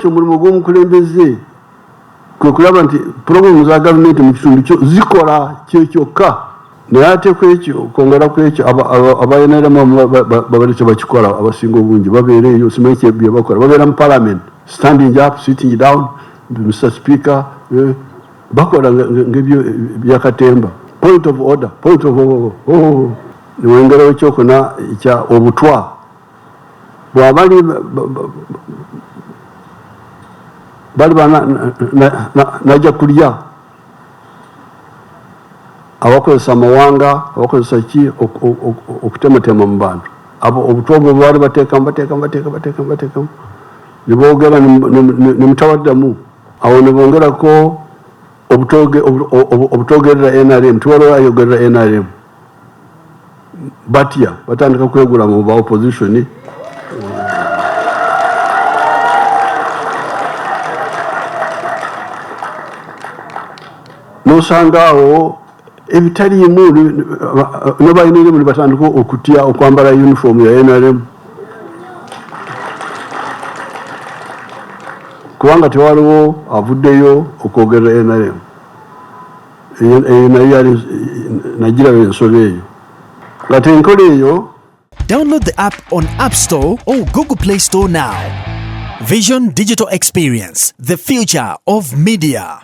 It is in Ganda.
lwaki omulimu gw'omukulembeze kwe kulaba nti pulogulaamu za gavumenti mu kitundu kyo zikola kyekyokka naye ate ku ekyo kwongera ku ekyo aba NRM babadde tebakikola abasinga obungi babeera eyo simanyi bye bakola babeera mu parliament standing up sitting down Mr. Speaker bakola ng'ebyo byakatemba point of order niwengeraho ekyokuna ekya obutwa bw'abali bali najja kulya abakozesa amawanga abakozesa ki okutematema mu bantu abo obutwa bwe baali bateekamu ne boogera ne mutawaddamu awo ne bongerako obutogerera NRM tiwaliwo ayogerera NRM batya batandika kwegula mu ba opposition nosanga awo ebitaliimu n'abayinirimu ne batandika okutya okwambala uniform ya NRM kubanga tewaliwo avuddeyo okwogerera NRM eyo nayo nagiraba ensobe eyo nga tenkola eyo. Download the app on App Store or Google Play Store now. Vision Digital Experience, the future of media.